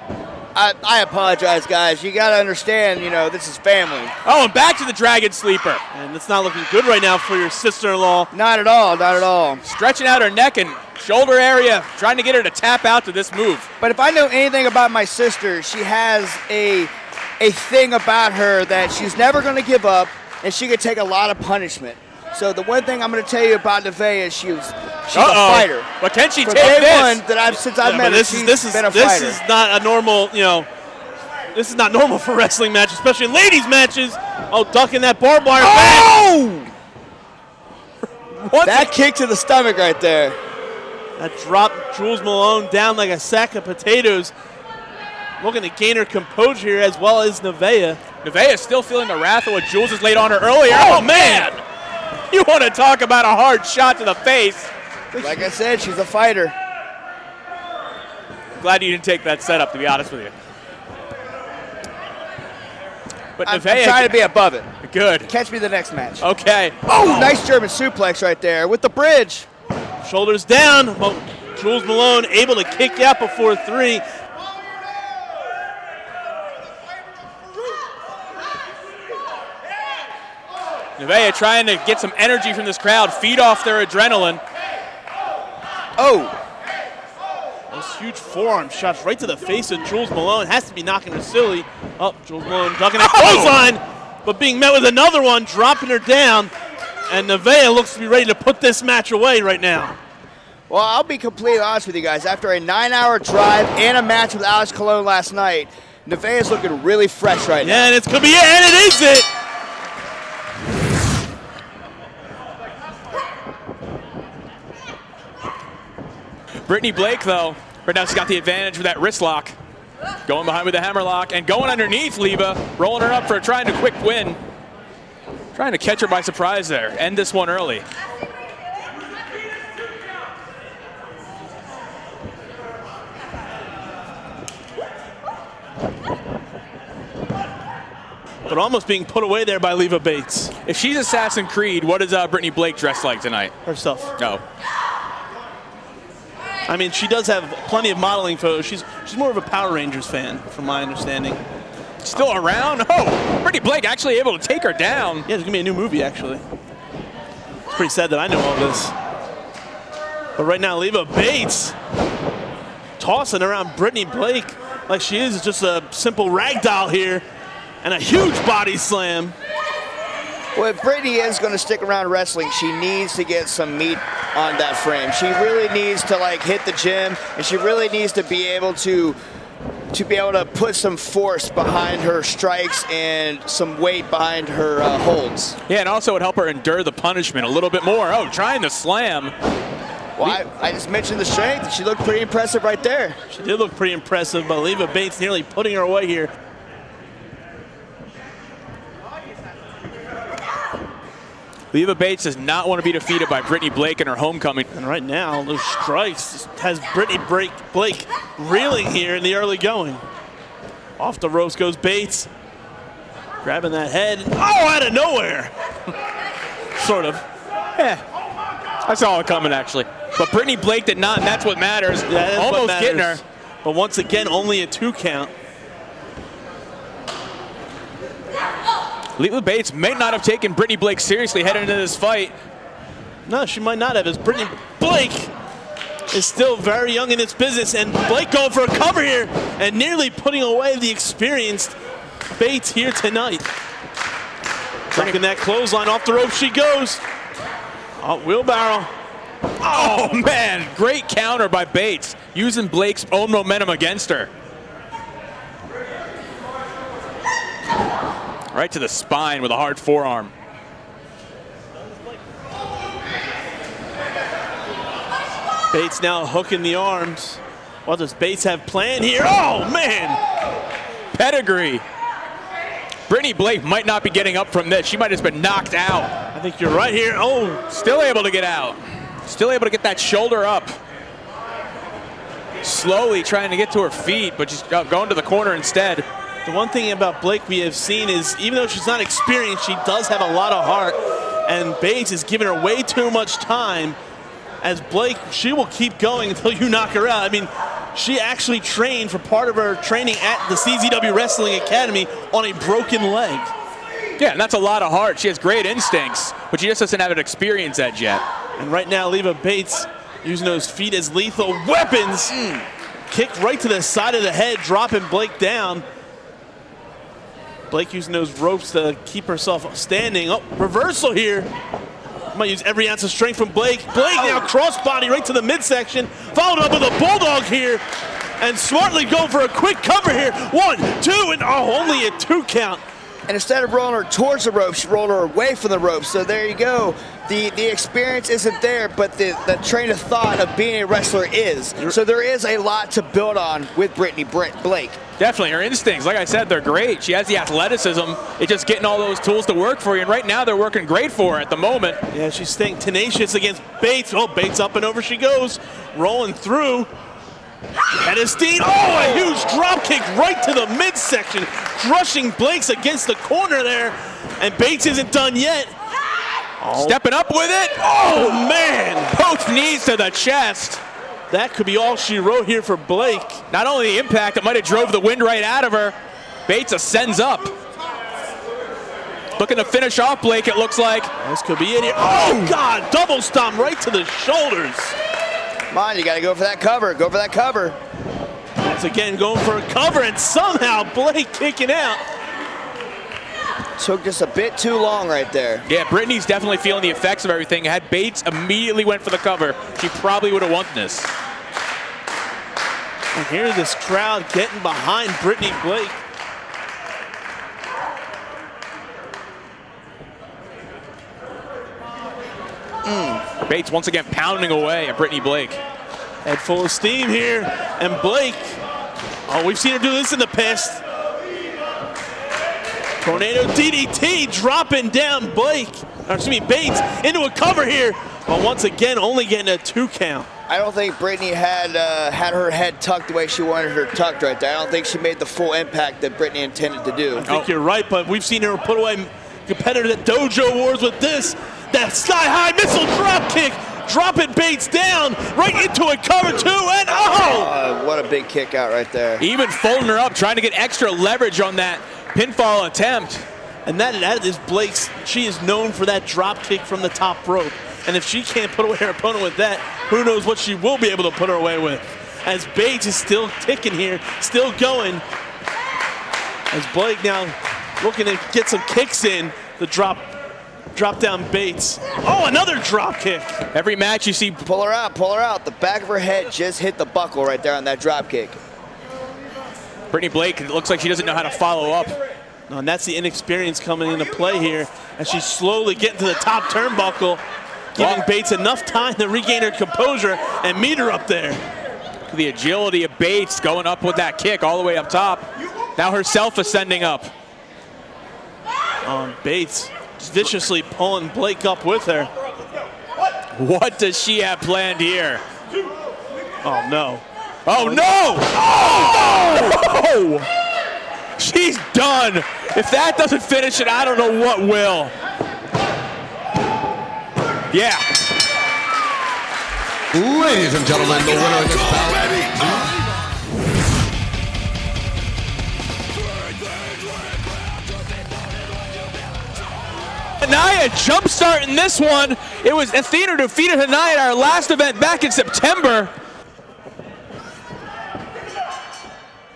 I apologize, guys. You got to understand, this is family. Oh, and back to the Dragon Sleeper. And it's not looking good right now for your sister-in-law. Not at all, not at all. Stretching out her neck and shoulder area, trying to get her to tap out to this move. But if I know anything about my sister, she has a thing about her that she's never going to give up, and she could take a lot of punishment. So the one thing I'm going to tell you about Nevaeh is she's a fighter. But can she From take day this? one since I've met her, she's been a fighter. This is not a normal, This is not normal for wrestling matches, especially in ladies matches. Oh, ducking that barbed wire Oh! That kick to the stomach right there. That dropped Jules Malone down like a sack of potatoes. Looking to gain her composure here, as well as Nevaeh. Nevaeh still feeling the wrath of what Jules has laid on her earlier. Oh, man! You want to talk about a hard shot to the face. Like I said, she's a fighter. Glad you didn't take that setup, to be honest with you. But I'm Nevaeh, trying to be above it. good. Catch me the next match. Okay. Oh, nice German suplex right there with the bridge. Shoulders down. Well, Jules Malone able to kick out before 3. Nevaeh trying to get some energy from this crowd, feed off their adrenaline. Oh. Those huge forearm shots right to the face of Jules Malone. Has to be knocking her silly. Oh, Jules Malone ducking that clothesline, but being met with another one, dropping her down. And Nevaeh looks to be ready to put this match away right now. Well, I'll be completely honest with you guys. After a 9-hour drive and a match with Alex Colon last night, Nevaeh is looking really fresh right now. Yeah, and it's going to be it, and it is it. Brittany Blake, though, right now she's got the advantage with that wrist lock. Going behind with the hammer lock and going underneath Leva, rolling her up for trying to quick win. Trying to catch her by surprise there. End this one early. But almost being put away there by Leva Bates. If she's Assassin's Creed, what is Brittany Blake dressed like tonight? Herself. No. I mean, she does have plenty of modeling photos. She's more of a Power Rangers fan, from my understanding. Still around? Oh, Brittany Blake actually able to take her down. Yeah, there's going to be a new movie, actually. It's pretty sad that I know all this. But right now, Leva Bates tossing around Brittany Blake like she is just a simple rag doll here. And a huge body slam. Well, if Brittany is going to stick around wrestling, she needs to get some meat on that frame. She really needs to hit the gym, and she really needs to be able to put some force behind her strikes and some weight behind her holds. Yeah, and also it would help her endure the punishment a little bit more. Oh, trying to slam. Well, I just mentioned the strength. She looked pretty impressive right there. She did look pretty impressive, but Leva Bates nearly putting her away here. Leva Bates does not want to be defeated by Brittany Blake in her homecoming. And right now, those strikes has Brittany Blake reeling here in the early going. Off the ropes goes Bates. Grabbing that head. Oh, out of nowhere. Sort of. Yeah, I saw it coming, actually. But Brittany Blake did not, and that's what matters. Yeah, that's almost what matters. getting her. But once again, only a 2 count. Leva Bates may not have taken Brittany Blake seriously heading into this fight. No, she might not have, as Brittany Blake is still very young in this business, and Blake going for a cover here and nearly putting away the experienced Bates here tonight. Dropping that clothesline, off the rope she goes. Oh, wheelbarrow. Oh, man, great counter by Bates, using Blake's own momentum against her. Right to the spine with a hard forearm. Bates now hooking the arms. What does Bates have planned here? Oh, man! Pedigree. Brittany Blake might not be getting up from this. She might have just been knocked out. I think you're right here. Oh, still able to get out. Still able to get that shoulder up. Slowly trying to get to her feet, but she's going to the corner instead. The one thing about Blake we have seen is, even though she's not experienced, she does have a lot of heart, and Bates is giving her way too much time. As Blake, she will keep going until you knock her out. I mean, she actually trained for part of her training at the CZW Wrestling Academy on a broken leg. Yeah, and that's a lot of heart. She has great instincts, but she just doesn't have an experience edge yet. And right now, Leva Bates using those feet as lethal weapons. Kick right to the side of the head, dropping Blake down. Blake using those ropes to keep herself standing. Oh, reversal here. Might use every ounce of strength from Blake. Blake now crossbody right to the midsection. Followed up with a bulldog here. and smartly going for a quick cover here. 1, 2, and only a 2 count. And instead of rolling her towards the rope, she rolled her away from the rope. So there you go. The experience isn't there, but the train of thought of being a wrestler is. So there is a lot to build on with Brittany Blake. Definitely, her instincts, like I said, they're great. She has the athleticism. It's just getting all those tools to work for you, and right now they're working great for her at the moment. Yeah, she's staying tenacious against Bates. Oh, Bates up and over she goes, rolling through. And Estine, a huge drop kick right to the midsection, crushing Blake's against the corner there, and Bates isn't done yet. Stepping up with it. Oh, man. Both knees to the chest. That could be all she wrote here for Blake. Not only the impact, it might have drove the wind right out of her. Bates ascends up. Looking to finish off Blake, it looks like. This could be it here. Oh, God, double stomp right to the shoulders. Come on, you got to go for that cover. Go for that cover. Once again, going for a cover, and somehow Blake kicking out. Took just a bit too long right there. Yeah, Brittany's definitely feeling the effects of everything. Had Bates immediately went for the cover, she probably would have won this. And here's this crowd getting behind Brittany Blake. Bates once again pounding away at Brittany Blake. Head full of steam here, and Blake, we've seen her do this in the past. Tornado DDT dropping down Bates into a cover here, but once again only getting a 2 count. I don't think Brittany had her head tucked the way she wanted her tucked right there. I don't think she made the full impact that Brittany intended to do. I think you're right, but we've seen her put away competitors at Dojo Wars with this. That sky-high missile drop kick, dropping Bates down right into a cover 2, and what a big kick out right there. Even folding her up, trying to get extra leverage on that pinfall attempt. And that is Blake's. She is known for that drop kick from the top rope. And if she can't put away her opponent with that, who knows what she will be able to put her away with. As Bates is still ticking here, still going. As Blake now looking to get some kicks in, the drop down Bates. Oh, another drop kick. Every match you see. Pull her out, pull her out. The back of her head just hit the buckle right there on that drop kick. Brittany Blake, it looks like she doesn't know how to follow up. No, and that's the inexperience coming into play here as she's slowly getting to the top turnbuckle, giving Bates enough time to regain her composure and meet her up there. The agility of Bates going up with that kick all the way up top. Now herself ascending up. Bates viciously pulling Blake up with her. What does she have planned here? Oh, no. Oh, no! Oh! She's done. If that doesn't finish it, I don't know what will. Yeah. Ladies and gentlemen, the winner of this bout. Hanaya jumpstarting this one. It was Athena defeated Hanaya at our last event back in September.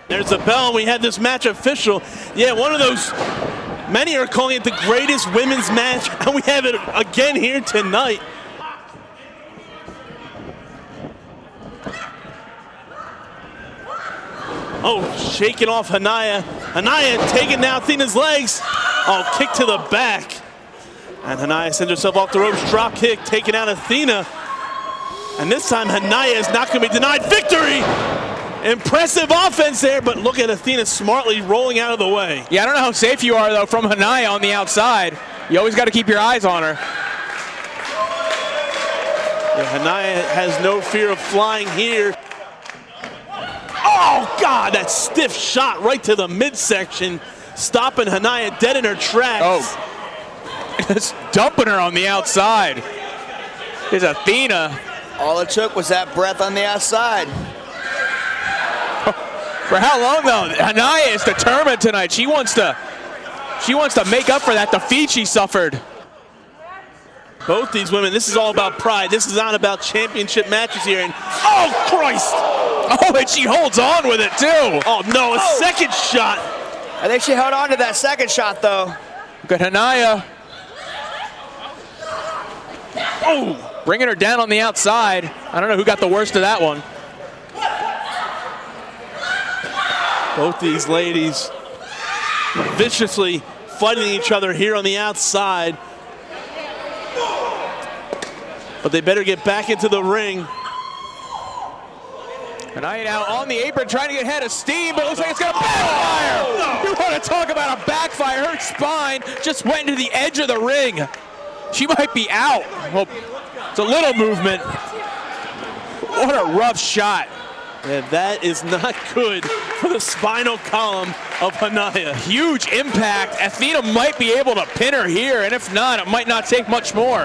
There's the bell, and we had this match official. Yeah, one of those, many are calling it the greatest women's match, and we have it again here tonight. Oh, shaking off Hanaya. Hanaya taking down Athena's legs. Oh, kick to the back. And Hanaya sends herself off the ropes, drop kick, taking out Athena. And this time Hanaya is not going to be denied victory. Impressive offense there, but look at Athena smartly rolling out of the way. Yeah, I don't know how safe you are, though, from Hanaya on the outside. You always got to keep your eyes on her. Yeah, Hanaya has no fear of flying here. Oh, God, that stiff shot right to the midsection, stopping Hanaya dead in her tracks. Oh, just dumping her on the outside. Here's Athena. All it took was that breath on the outside. For how long, though? Hanaya is determined tonight. She wants to make up for that defeat she suffered. Both these women, this is all about pride. This is not about championship matches here. And oh, Christ! Oh, and she holds on with it, too. Oh, no, a second shot. I think she held on to that second shot, though. Look at Hanaya. Oh, bringing her down on the outside. I don't know who got the worst of that one. Both these ladies viciously fighting each other here on the outside. But they better get back into the ring. Anaya now on the apron trying to get head of steam, but it looks like it's going to backfire. You want to talk about a backfire. Her spine just went into the edge of the ring. She might be out. Well, it's a little movement. What a rough shot. Yeah, that is not good for the spinal column of Anaya. Huge impact. Athena might be able to pin her here, and if not, it might not take much more.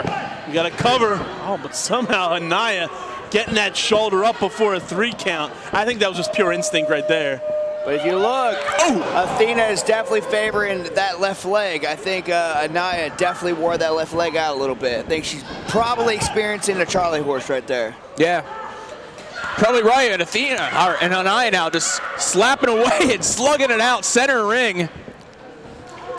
You got to cover. Oh, but somehow Anaya getting that shoulder up before a 3 count. I think that was just pure instinct right there. But if you look, Athena is definitely favoring that left leg. I think Anaya definitely wore that left leg out a little bit. I think she's probably experiencing a Charlie horse right there. Yeah. Probably right, and Athena, and Anaya now just slapping away and slugging it out center ring.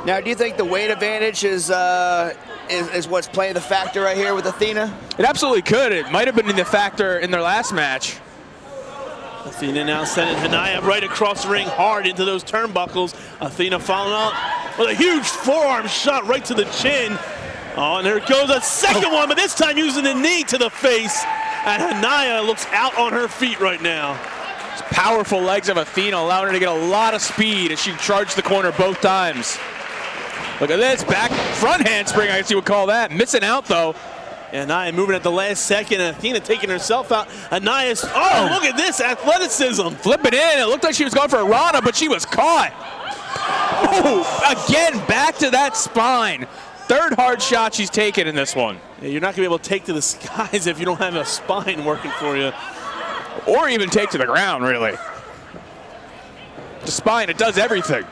Now, do you think the weight advantage is what's playing the factor right here with Athena? It absolutely could. It might have been the factor in their last match. Athena now sending Anaya right across the ring hard into those turnbuckles. Athena following up with a huge forearm shot right to the chin. Oh, and there goes a second one, but this time using the knee to the face. And Anaya looks out on her feet right now. It's powerful legs of Athena allowing her to get a lot of speed as she charged the corner both times. Look at this, back front handspring, I guess you would call that. Missing out though. And Anaya moving at the last second, and Athena taking herself out. Anaya's, oh, look at this athleticism. Flipping in, it looked like she was going for a Rana, but she was caught. Oh, again, back to that spine. Third hard shot she's taken in this one. Yeah, you're not gonna be able to take to the skies if you don't have a spine working for you. Or even take to the ground, really. The spine, it does everything.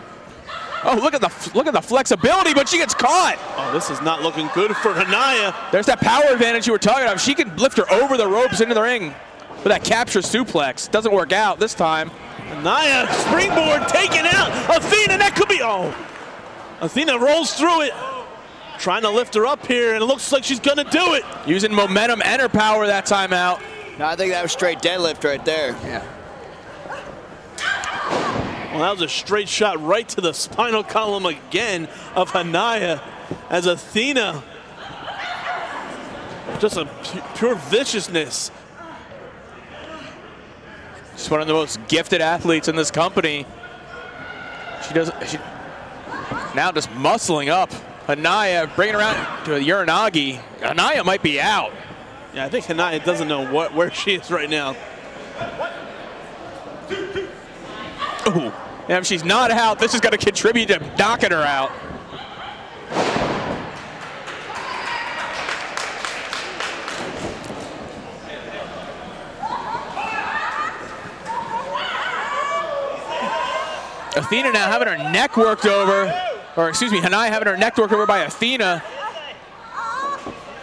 Oh, look at the flexibility, but she gets caught. Oh, this is not looking good for Anaya. There's that power advantage you were talking about. She can lift her over the ropes into the ring with that capture suplex. Doesn't work out this time. Anaya, springboard taken out. Athena, that could be, oh. Athena rolls through it. Trying to lift her up here, and it looks like she's gonna do it. Using momentum and her power that time out. No, I think that was straight deadlift right there. Yeah. Well, that was a straight shot right to the spinal column again of Anaya as Athena. Just a pure viciousness. She's one of the most gifted athletes in this company. She now just muscling up. Anaya bringing her around to a Uranagi. Anaya might be out. Yeah, I think Anaya doesn't know where she is right now. Ooh. And if she's not out, this is going to contribute to knocking her out. Athena now having her neck worked over, or excuse me, Anaya having her neck worked over by Athena.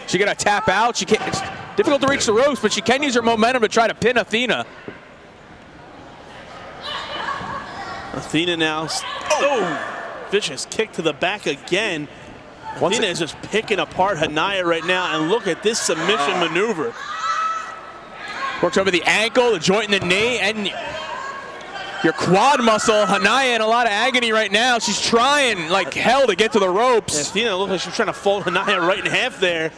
She gonna tap out. She can't. It's difficult to reach the ropes, but she can use her momentum to try to pin Athena. Athena now, vicious kick to the back again. Athena is just picking apart Anaya right now, and look at this submission maneuver. Works over the ankle, the joint in the knee, and your quad muscle. Anaya in a lot of agony right now. She's trying like hell to get to the ropes. Yeah, Athena looks like she's trying to fold Anaya right in half there,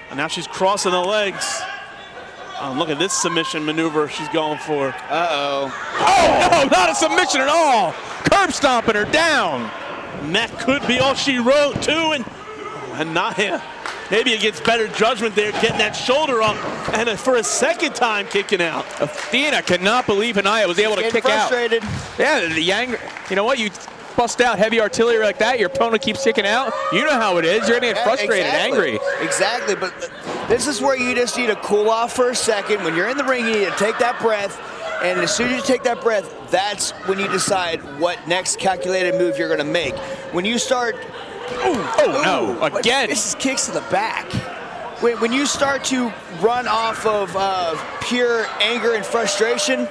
and now she's crossing the legs. Look at this submission maneuver she's going for. Uh-oh. Oh, no, not a submission at all. Curb stomping her down. And that could be all she wrote, too. And Anaya, maybe it gets better judgment there, getting that shoulder up, and for a second time kicking out. Athena cannot believe Anaya was able to kick frustrated. out. Yeah, the anger. You know what? You bust out heavy artillery like that, your opponent keeps kicking out. You know how it is. You're going to get frustrated, angry. Exactly, but this is where you just need to cool off for a second. When you're in the ring, you need to take that breath, and as soon as you take that breath, that's when you decide what next calculated move you're going to make. When you start... no, again. This is kicks to the back. When you start to run off of pure anger and frustration,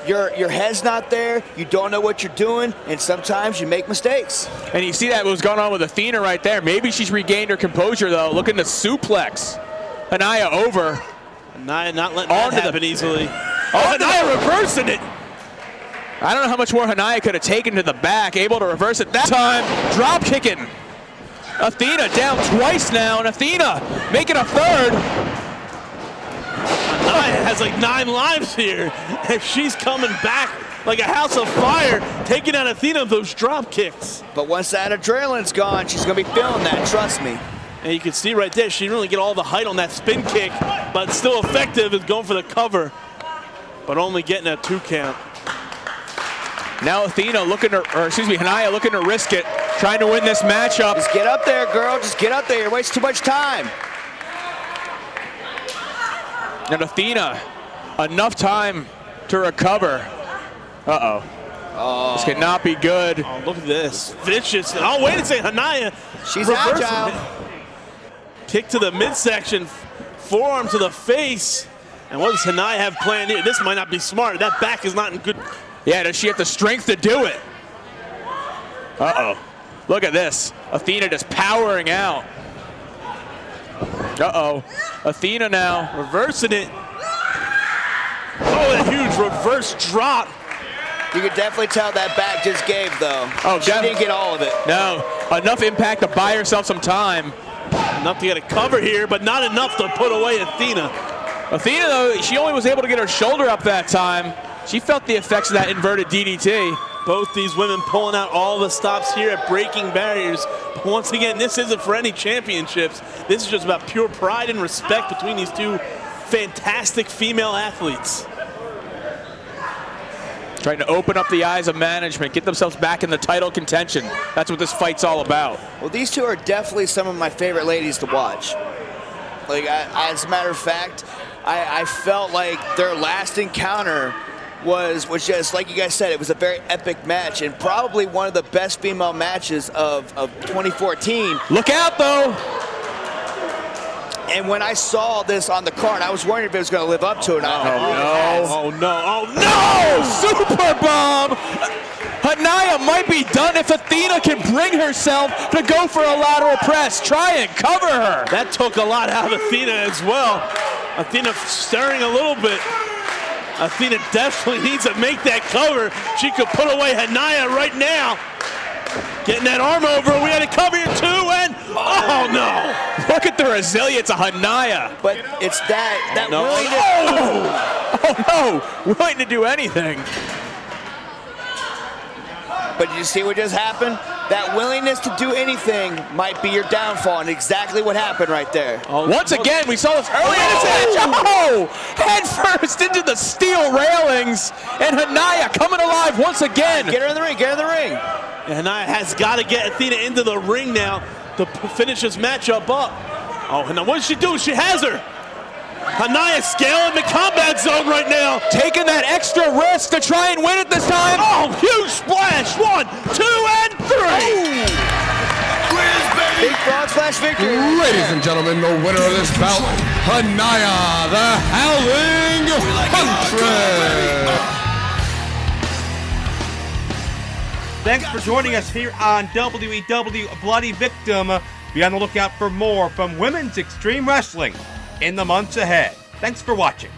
your head's not there, you don't know what you're doing, and sometimes you make mistakes. And you see that what was going on with Athena right there. Maybe she's regained her composure, though, looking to suplex Anaya over. Anaya not letting that happen easily. Oh, Anaya reversing it. I don't know how much more Hanaya could have taken to the back, able to reverse it that time. Drop kicking. Athena down twice now, and Athena making a third. Hanaya has like 9 lives here, and she's coming back like a house of fire, taking out Athena with those drop kicks. But once that adrenaline's gone, she's going to be feeling that, trust me. And you can see right there, she didn't really get all the height on that spin kick, but still effective is going for the cover, but only getting a 2 count. Now Athena looking to, or excuse me, Hanaya looking to risk it, trying to win this matchup. Just get up there, girl. Just get up there. You're wasting too much time. And Athena, enough time to recover. Uh-oh. Oh. This cannot be good. Oh, look at this. Vicious. Oh, wait a second. Hanaya. She's reversing agile. it. Kick to the midsection, forearm to the face. And what does Hanaya have planned here? This might not be smart. That back is not in good. Yeah, does she have the strength to do it? Uh-oh. Look at this. Athena just powering out. Uh-oh. Athena now. Reversing it. Oh, a huge reverse drop. You could definitely tell that back just gave, though. Oh, she didn't get all of it. No. Enough impact to buy herself some time. Enough to get a cover here, but not enough to put away Athena. Athena, though, she only was able to get her shoulder up that time. She felt the effects of that inverted DDT. Both these women pulling out all the stops here at breaking barriers. But once again, this isn't for any championships. This is just about pure pride and respect between these two fantastic female athletes. Trying to open up the eyes of management, get themselves back in the title contention. That's what this fight's all about. Well, these two are definitely some of my favorite ladies to watch. Like, as a matter of fact, I felt like their last encounter was just, like you guys said, it was a very epic match and probably one of the best female matches of 2014. Look out, though! And when I saw this on the card, I was wondering if it was going to live up to it. Oh, no. Super bomb! Hanaya might be done if Athena can bring herself to go for a lateral press. Try and cover her. That took a lot out of Athena as well. Athena stirring a little bit. Athena definitely needs to make that cover. She could put away Hanaya right now. Getting that arm over. We had a cover here too, and oh no! Look at the resilience of Hanaya. But it's that no. willingness. Oh no! Willing to do anything. But you see what just happened? That willingness to do anything might be your downfall, and exactly what happened right there. Once again, we saw this early in this match. Oh! Head first into the steel railings, and Hanaya coming alive once again. Get her in the ring, get her in the ring. And Hanaya has got to get Athena into the ring now to finish this matchup up. Oh, and now what does she do? She has her. Hanaya scaling the combat zone right now. Taking that extra risk to try and win it this time. Oh, huge splash. 1, 2, and 3. Big frog splash victory. Ladies and gentlemen, the winner of this bout, Hanaya, the Howling Huntress. Thanks for joining us here on WEW Bloody Victim. Be on the lookout for more from women's extreme wrestling in the months ahead. Thanks for watching.